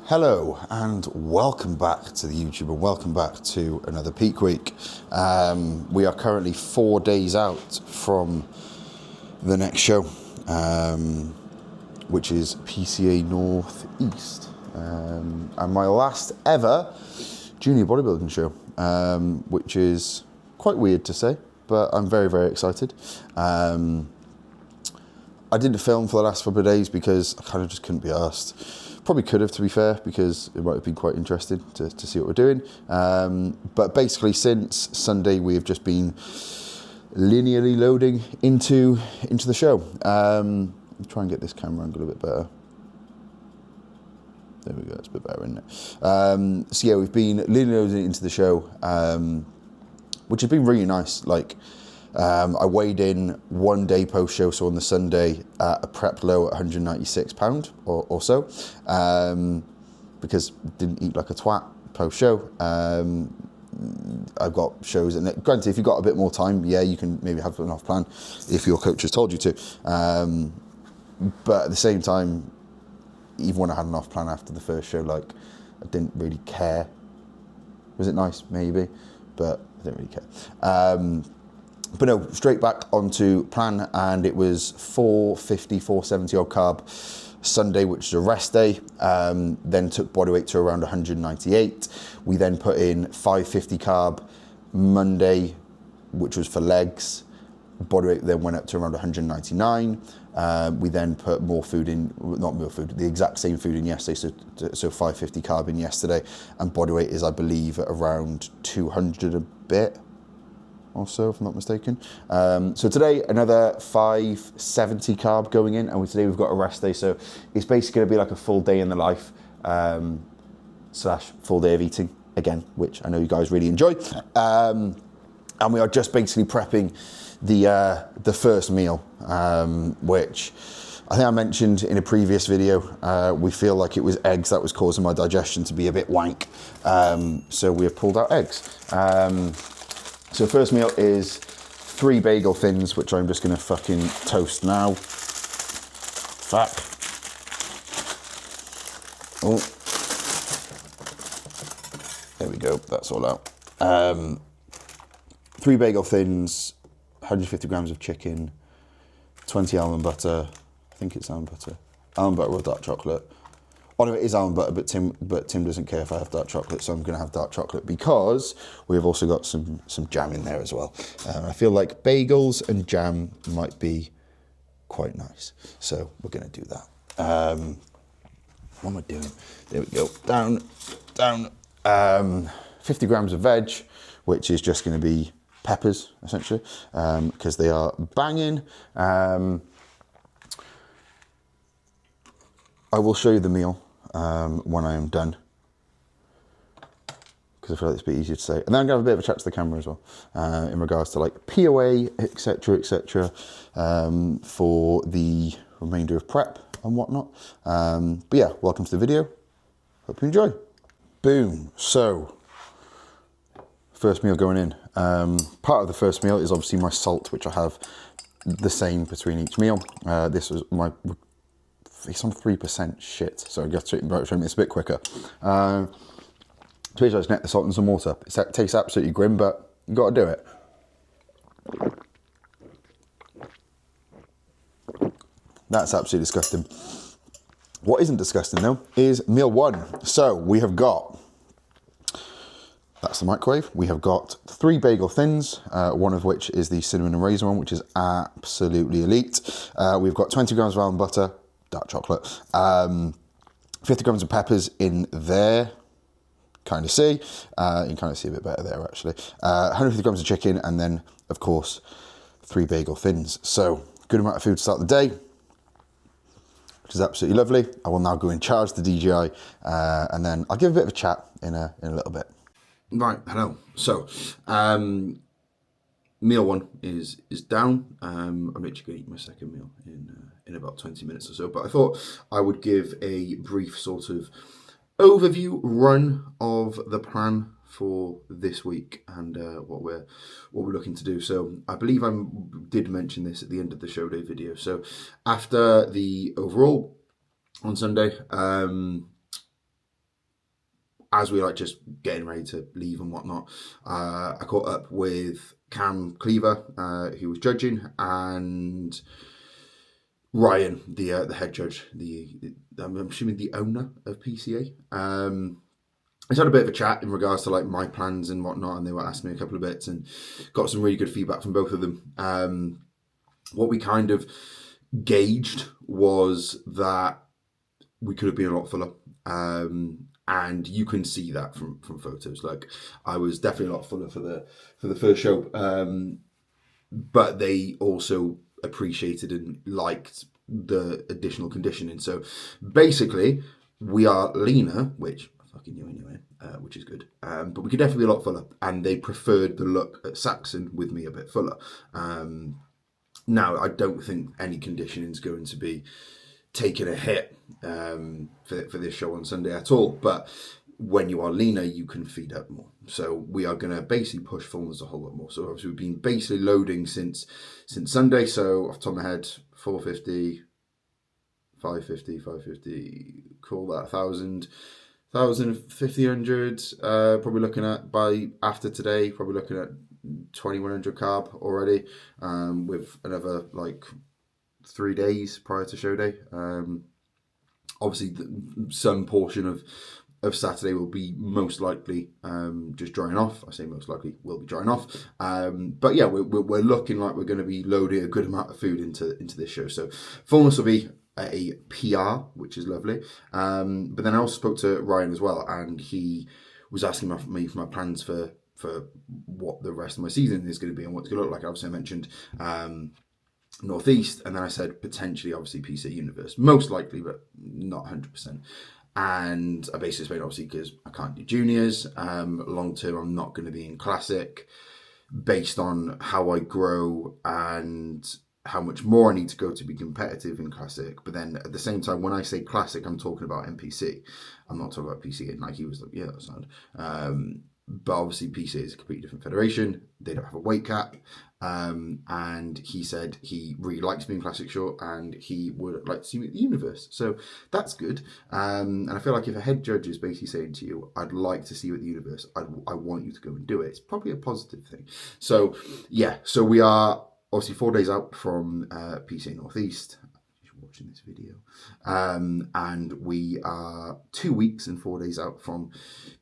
Hello and welcome back to the YouTube and welcome back to another peak week. We are currently 4 days out from the next show, which is PCA Northeast, and my last ever junior bodybuilding show, which is quite weird to say, but I'm very, very excited. I didn't film for the last couple of days because I kind of just couldn't be arsed. Probably could have, to be fair, because it might have been quite interesting to see what we're doing. But basically, since Sunday, we have just been linearly loading into the show. Try and get this camera angle a bit better. There we go, that's a bit better, isn't it? So yeah, we've been linearly loading into the show, which has been really nice. I weighed in 1 day post show, so on the Sunday at a prep low at 196 pound or so, because didn't eat like a twat post show. I've got shows, and granted, if you've got a bit more time, yeah, you can maybe have an off plan if your coach has told you to. But at the same time, even when I had an off plan after the first show, I didn't really care. Was it nice? Maybe, but I didn't really care. But no, straight back onto plan, and it was 450, 470 odd carb Sunday, which is a rest day. Then took body weight to around 198. We then put in 550 carb Monday, which was for legs. Body weight then went up to around 199. We then put more food in, not more food, the exact same food in yesterday, so 550 carb in yesterday, and body weight is, I believe, at around 200 a bit. Also, if I'm not mistaken. So today, another 570 carb going in, and today we've got a rest day, so it's basically going to be like a full day in the life, / full day of eating, again, which I know you guys really enjoy. And we are just basically prepping the first meal, which I think I mentioned in a previous video. We feel like it was eggs that was causing my digestion to be a bit wank, so we have pulled out eggs. So first meal is 3 bagel thins, which I'm just going to fucking toast now. Fuck. Oh. There we go, that's all out. 3 bagel thins, 150 grams of chicken, 20 almond butter. I think it's almond butter. Almond butter or dark chocolate. Oh no, it is almond butter, but Tim doesn't care if I have dark chocolate, so I'm going to have dark chocolate because we've also got some jam in there as well. I feel like bagels and jam might be quite nice, so we're going to do that. What am I doing? There we go. Down. 50 grams of veg, which is just going to be peppers, essentially, because they are banging. I will show you the meal when I am done, because I feel like it's a bit easier to say. And then I'm going to have a bit of a chat to the camera as well, in regards to POA, etc., for the remainder of prep and whatnot. But yeah, welcome to the video. Hope you enjoy. Boom. So, first meal going in. Part of the first meal is obviously my salt, which I have the same between each meal. This was my... It's on 3% shit, so I got to it's a bit quicker. So basically, I just net the salt in some water. It tastes absolutely grim, but you got to do it. That's absolutely disgusting. What isn't disgusting though is meal 1. So we have got, that's the microwave. We have got 3 bagel thins, one of which is the cinnamon and raisin one, which is absolutely elite. We've got 20 grams of almond butter, dark chocolate, 50 grams of peppers in there, kind of see. You can kind of see a bit better there, actually. 150 grams of chicken, and then, of course, 3 bagel thins. So, good amount of food to start the day, which is absolutely lovely. I will now go and charge the DJI, and then I'll give a bit of a chat in a little bit. Right, hello. So, meal 1 is down. I'm literally going to eat my second meal in about 20 minutes or so, but I thought I would give a brief sort of overview run of the plan for this week and what we're looking to do. So I believe I did mention this at the end of the show day video. So after the overall on Sunday, as we were like just getting ready to leave and whatnot, I caught up with Cam Cleaver, who was judging, and Ryan, the head judge, I'm assuming the owner of PCA. I just had a bit of a chat in regards to like my plans and whatnot, and they were asking me a couple of bits and got some really good feedback from both of them. What we kind of gauged was that we could have been a lot fuller. And you can see that from photos. Like, I was definitely a lot fuller for the first show. But they also appreciated and liked the additional conditioning. So basically, we are leaner, which I fucking knew anyway, which is good. But we could definitely be a lot fuller, and they preferred the look at Saxon with me a bit fuller. Now, I don't think any conditioning is going to be taking a hit for this show on Sunday at all. But when you are leaner, you can feed up more. So we are going to basically push fullness a whole lot more. So obviously we've been basically loading since Sunday. So off the top of my head, 450, 550, call that 1,000, 1,500. Probably looking at, by after today, probably looking at 2,100 carb already, with another like 3 days prior to show day. Obviously, some portion of Saturday will be most likely just drying off. I say most likely will be drying off. But yeah, we're looking like we're going to be loading a good amount of food into this show. So fullness will be a PR, which is lovely. But then I also spoke to Ryan as well, and he was asking me for my plans for what the rest of my season is going to be and what it's going to look like. Obviously, I mentioned Northeast, and then I said potentially, obviously, PC Universe, most likely, but not 100%. And I basically explained, obviously, because I can't do juniors. Long term, I'm not going to be in Classic, based on how I grow and how much more I need to go to be competitive in Classic. But then at the same time, when I say Classic, I'm talking about NPC. I'm not talking about PC. And like, he was like, yeah, that's sound. But obviously PC is a completely different federation. They don't have a weight cap. And he said he really likes me in Classic Short, and he would like to see me at the Universe. So that's good. And I feel like if a head judge is basically saying to you, I'd like to see you at the Universe, I want you to go and do it, it's probably a positive thing. So yeah, so we are obviously 4 days out from PC Northeast. Watching this video, and we are 2 weeks and 4 days out from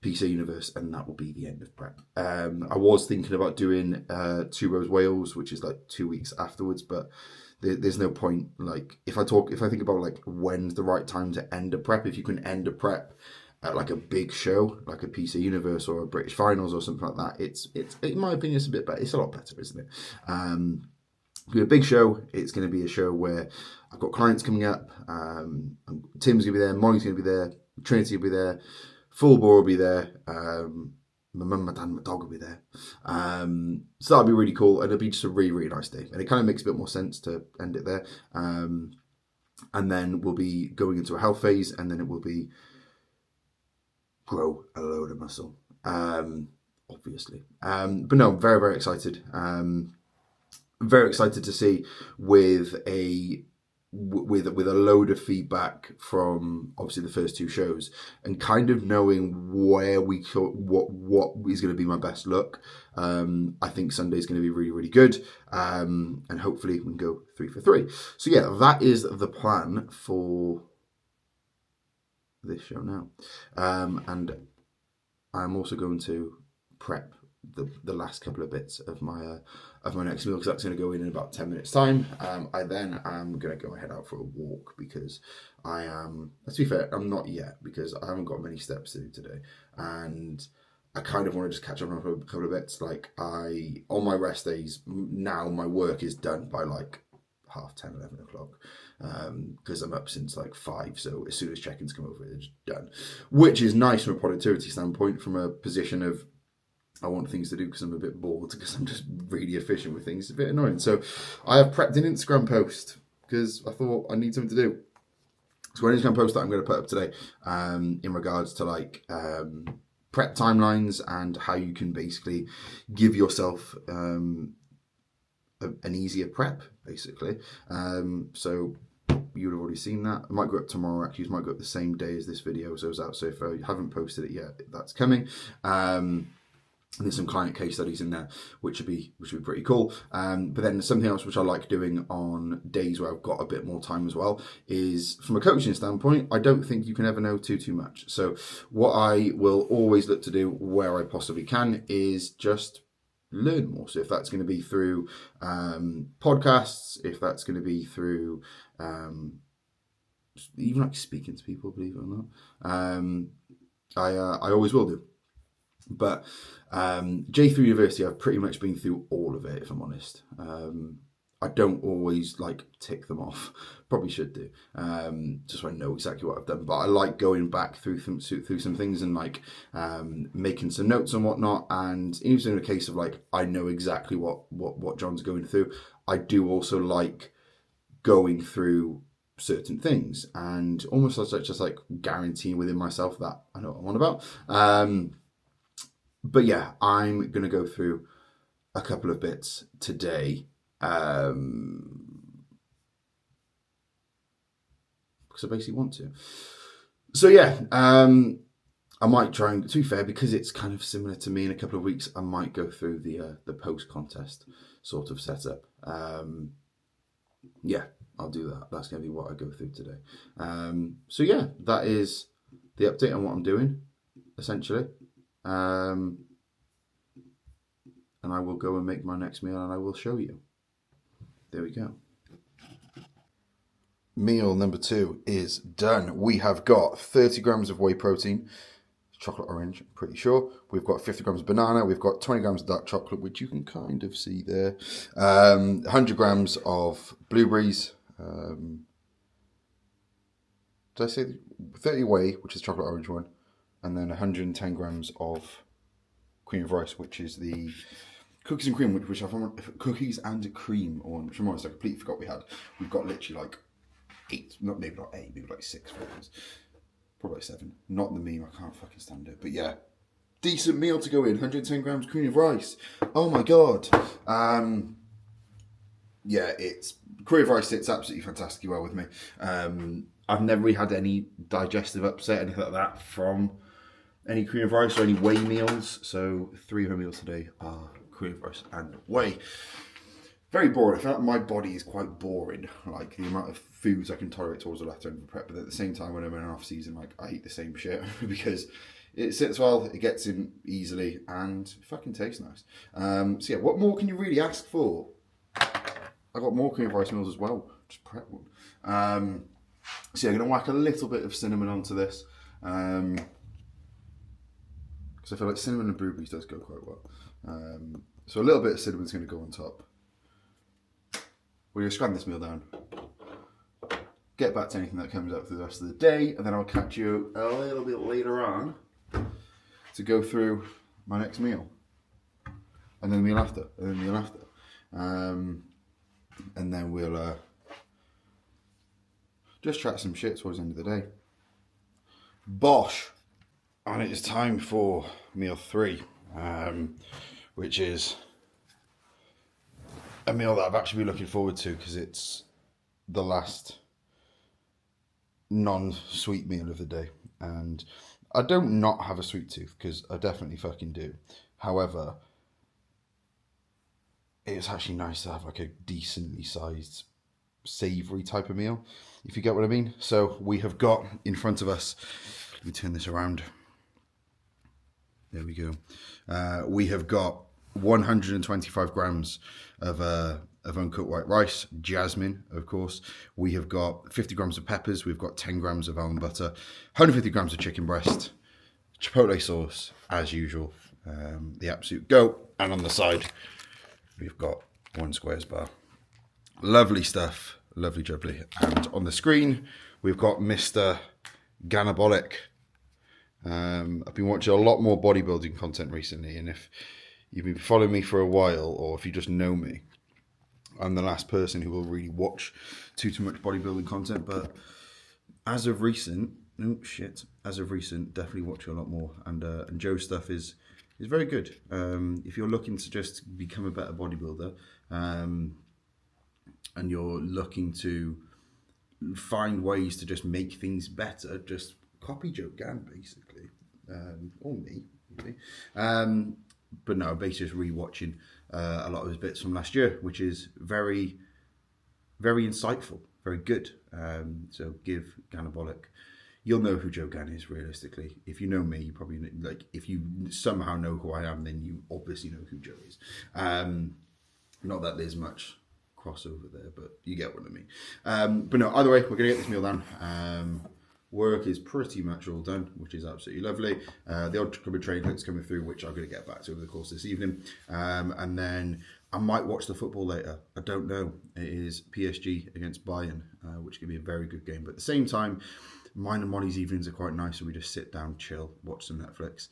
PC Universe, and that will be the end of prep. I was thinking about doing 2 Rows Wales, which is like 2 weeks afterwards, but there's no point. Like, if I think about like when's the right time to end a prep, if you can end a prep at like a big show, like a PC Universe or a British Finals or something like that, it's in my opinion, it's a bit better. It's a lot better, isn't it? It'll be a big show. It's going to be a show where I've got clients coming up. Tim's going to be there. Molly's going to be there. Trinity will be there. Full Bore will be there. My mum, my dad, my dog will be there. So that'll be really cool. And it'll be just a really, really nice day. And it kind of makes a bit more sense to end it there. And then we'll be going into a health phase. And then it will be grow a load of muscle. Obviously. But no, I'm very, very excited. Very excited to see with a load of feedback from obviously the first 2 shows, and kind of knowing where what is going to be my best look. I think Sunday's going to be really, really good, and hopefully we can go 3 for 3. So yeah, that is the plan for this show now, and I'm also going to prep the last couple of bits of my next meal, because that's going to go in about 10 minutes time. I then am going to go head out for a walk, because I am, let's be fair, I'm not yet, because I haven't got many steps to do today, and I kind of want to just catch up on a couple of bits. Like, on my rest days now, my work is done by like 10:30, 11 o'clock, because I'm up since like 5, so as soon as check-ins come over, it's done, which is nice from a productivity standpoint. From a position of I want things to do because I'm a bit bored, because I'm just really efficient with things. It's a bit annoying. So I have prepped an Instagram post, because I thought I need something to do. So an Instagram post that I'm going to put up today, in regards to like prep timelines and how you can basically give yourself an easier prep, basically. So you'd have already seen that. It might go up tomorrow, actually. It might go up the same day as this video goes out. So if I haven't posted it yet, that's coming. And there's some client case studies in there, which would be pretty cool. But then something else which I like doing on days where I've got a bit more time as well is, from a coaching standpoint, I don't think you can ever know too much. So what I will always look to do where I possibly can is just learn more. So if that's going to be through podcasts, if that's going to be through even like speaking to people, believe it or not, I always will do. But J3 University, I've pretty much been through all of it, if I'm honest. I don't always like tick them off. Probably should do, just so I know exactly what I've done. But I like going back through some things and like making some notes and whatnot. And even in a case of like, I know exactly what John's going through, I do also like going through certain things and almost just like guaranteeing within myself that I know what I'm on about. But yeah, I'm going to go through a couple of bits today because I basically want to. So yeah, I might try and, to be fair, because it's kind of similar to me in a couple of weeks, I might go through the post-contest sort of setup. Yeah, I'll do that. That's going to be what I go through today. So yeah, that is the update on what I'm doing, essentially. And I will go and make my next meal and I will show you. There we go. Meal number 2 is done. We have got 30 grams of whey protein, chocolate orange, I'm pretty sure. We've got 50 grams of banana. We've got 20 grams of dark chocolate, which you can kind of see there. 100 grams of blueberries. Did I say 30 whey, which is chocolate orange one, and then 110 grams of cream of rice, which is the cookies and cream, which I found cookies and cream one, which I'm honest, I completely forgot we had. We've got literally like 8, maybe not 8, maybe like 6 flavors, probably like 7. Not the meme, I can't fucking stand it. But yeah, decent meal to go in. 110 grams cream of rice. Oh my god. Yeah, it's cream of rice sits absolutely fantastically well with me. I've never really had any digestive upset, anything like that from any cream of rice or any whey meals. So 3 of my meals today are cream of rice and whey. Very boring. I feel like my body is quite boring. Like the amount of foods I can tolerate towards the latter end of prep, but at the same time, when I'm in an off season, like I eat the same shit because it sits well, it gets in easily, and it fucking tastes nice. So yeah, what more can you really ask for? I got more cream of rice meals as well. Just prep one. So yeah, I'm gonna whack a little bit of cinnamon onto this. Because I feel like cinnamon and blueberries does go quite well. So a little bit of cinnamon's going to go on top. We're going to scram this meal down. Get back to anything that comes up through the rest of the day, and then I'll catch you a little bit later on to go through my next meal. And then the meal after, and then the meal after. And then we'll just chat some shit towards the end of the day. Bosh! And it is time for meal 3, which is a meal that I've actually been looking forward to because it's the last non-sweet meal of the day. And I don't not have a sweet tooth because I definitely fucking do. However, it's actually nice to have like a decently sized savoury type of meal, if you get what I mean. So we have got in front of us, let me turn this around. There we go. We have got 125 grams of uncooked white rice, jasmine, of course. We have got 50 grams of peppers. We've got 10 grams of almond butter, 150 grams of chicken breast, chipotle sauce, as usual, the absolute goat. And on the side, we've got 1 squares bar. Lovely stuff, lovely jubbly. And on the screen, we've got Mr. Ganabolic. I've been watching a lot more bodybuilding content recently, and if you've been following me for a while, or if you just know me, I'm the last person who will really watch too much bodybuilding content, but as of recent, definitely watch a lot more, and Joe's stuff is very good. If you're looking to just become a better bodybuilder, and you're looking to find ways to just make things better, just copy Joe Gann, basically. Or me, really. But no, basically just rewatching a lot of his bits from last year, which is very, very insightful, very good. So give Gannabolic. You'll know who Joe Gann is, realistically. If you know me, you probably know, like, if you somehow know who I am, then you obviously know who Joe is. Not that there's much crossover there, but you get what I mean. But no, either way, we're gonna get this meal done. Work is pretty much all done, which is absolutely lovely. The odd couple of train clips coming through, which I'm going to get back to over the course of this evening. And then I might watch the football later. I don't know. It is PSG against Bayern, which can be a very good game. But at the same time, mine and Molly's evenings are quite nice, so we just sit down, chill, watch some Netflix.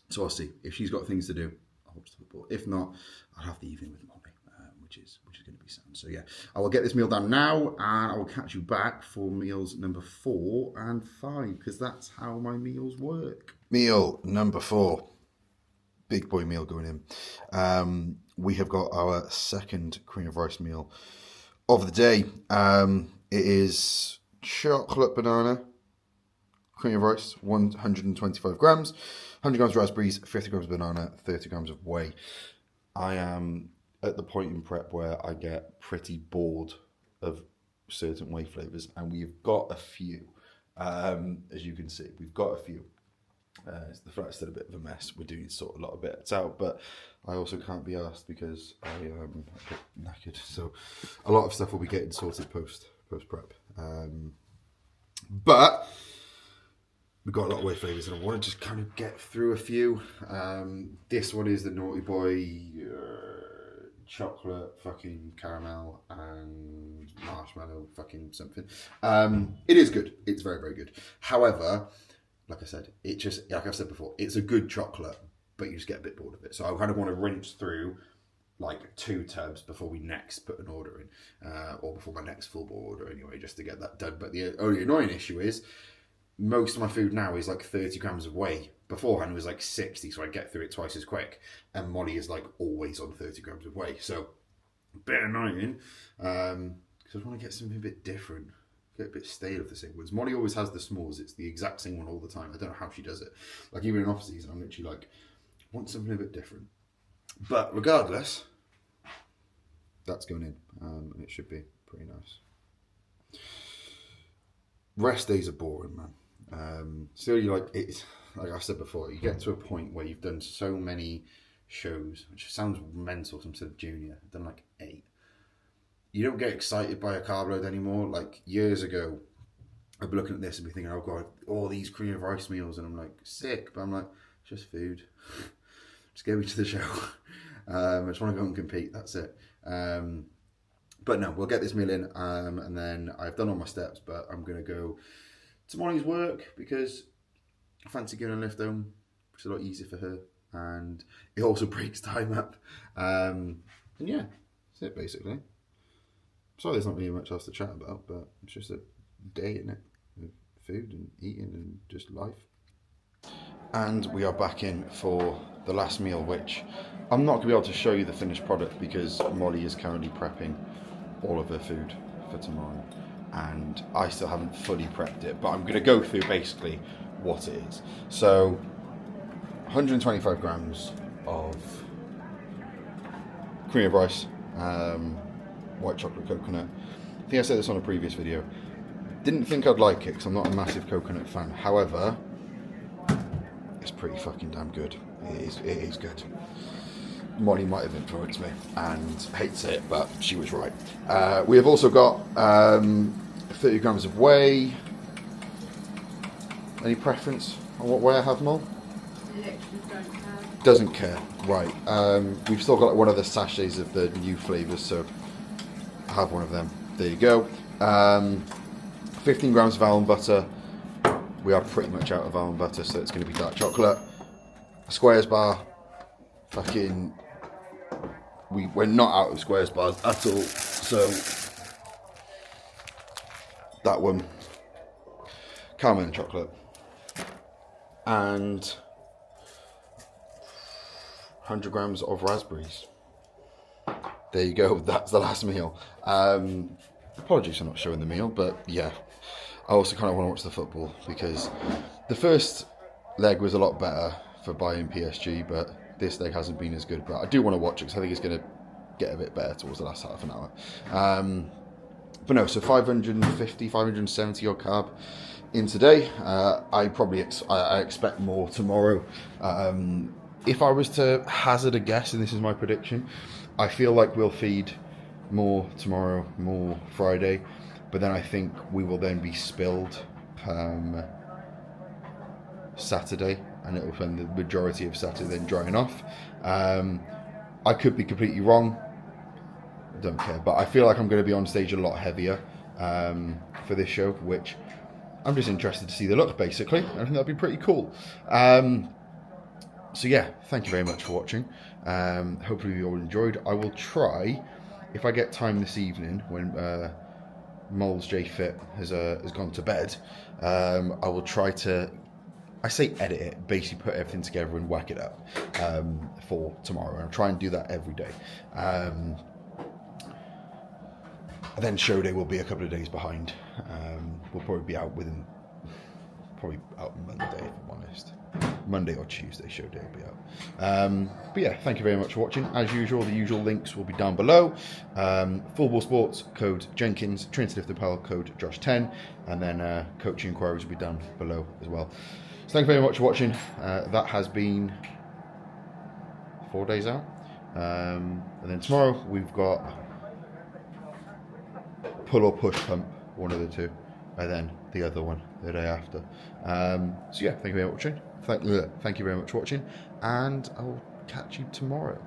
So I'll see. If she's got things to do, I'll watch the football. If not, I'll have the evening with Molly. Which is going to be sound. So yeah, I will get this meal done now, and I will catch you back for meals number 4 and 5, because that's how my meals work. Meal number 4, big boy meal going in. We have got our second cream of rice meal of the day. It is chocolate banana cream of rice, 125 grams, 100 grams raspberries, 50 grams banana, 30 grams of whey. I am at the point in prep where I get pretty bored of certain whey flavours, and we've got a few. As you can see, we've got a few. The flat's still a bit of a mess. We're doing sort of a lot of bits out, but I also can't be asked because I am a bit knackered. So a lot of stuff will be getting sorted post prep. But we've got a lot of whey flavours, and I want to just kind of get through a few. This one is the Naughty Boy chocolate fucking caramel and marshmallow fucking something. It is good. It's very, very good. However, like I said, it just, like I've said before, it's a good chocolate, but you just get a bit bored of it. So I kind of want to rinse through like 2 tubs before we next put an order in, or before my next full ball order anyway, just to get that done. But the only annoying issue is most of my food now is like 30 grams of whey. Beforehand it was like 60, so I get through it twice as quick. And Molly is like always on 30 grams of whey. So a bit annoying, because I want to get something a bit different. Get a bit stale of the same ones. Molly always has the s'mores. It's the exact same one all the time. I don't know how she does it. Like even in off season, I'm literally like, want something a bit different. But regardless, that's going in, and it should be pretty nice. Rest days are boring, man. Still, you like it's like I said before. You get to a point where you've done so many shows, which sounds mental. Some sort of junior, I've done like 8. You don't get excited by a carb load anymore. Like years ago, I'd be looking at this and be thinking, "Oh God, all these cream of rice meals," and I'm like sick. But I'm like, it's just food. Just get me to the show. I just want to go and compete. That's it. But no, we'll get this meal in, and then I've done all my steps. But I'm gonna go to Molly's work because I fancy giving a lift home, which is a lot easier for her, and it also breaks time up. And yeah, that's it basically. Sorry, there's not really much else to chat about, but it's just a day, isn't it? With food and eating and just life. And we are back in for the last meal, which I'm not going to be able to show you the finished product because Molly is currently prepping all of her food for tomorrow, and I still haven't fully prepped it, but I'm going to go through basically what it is. So 125 grams of cream of rice, white chocolate coconut. I think I said this on a previous video. Didn't think I'd like it because I'm not a massive coconut fan. However, it's pretty fucking damn good. It is good. Molly might have influenced me and hates it, but she was right. We have also got 30 grams of whey. Any preference on what whey I have, Mol? Doesn't care. Right. We've still got one of the sachets of the new flavours, so I have one of them. There you go. 15 grams of almond butter. We are pretty much out of almond butter, so it's going to be dark chocolate. A Squares bar. Fucking... We're not out of Squares bars at all, so... That one. Caramel and chocolate. And... 100 grams of raspberries. There you go, that's the last meal. Apologies for not showing the meal, but yeah, I also kind of want to watch the football because the first leg was a lot better for Bayern PSG, but this leg hasn't been as good. But I do want to watch it because I think it's going to get a bit better towards the last half an hour. But no, so 550, 570 odd carb in today. I expect more tomorrow. If I was to hazard a guess, and this is my prediction, I feel like we'll feed more tomorrow, more Friday, but then I think we will then be spilled Saturday, and it will spend the majority of Saturday then drying off. I could be completely wrong, don't care, but I feel like I'm going to be on stage a lot heavier for this show, which I'm just interested to see the look, basically. I think that'd be pretty cool. So yeah, thank you very much for watching. Hopefully you all enjoyed. I will try, if I get time this evening when Moles J Fit has gone to bed, I will try to, I say edit it, basically put everything together and whack it up for tomorrow. And I'll try and do that every day. And then show day will be a couple of days behind. We'll probably be out Monday, if I'm honest. Monday or Tuesday show day will be out. But yeah, thank you very much for watching. As usual, the usual links will be down below. Full Ball Sports, code Jenkins, Trinity Lift Apparel, code Josh10, and then coaching inquiries will be down below as well. So thank you very much for watching. That has been 4 days out. And then tomorrow we've got pull or push pump, one of the two, and then the other one the day after. So yeah, thank you very much for watching. Thank you very much for watching, and I'll catch you tomorrow.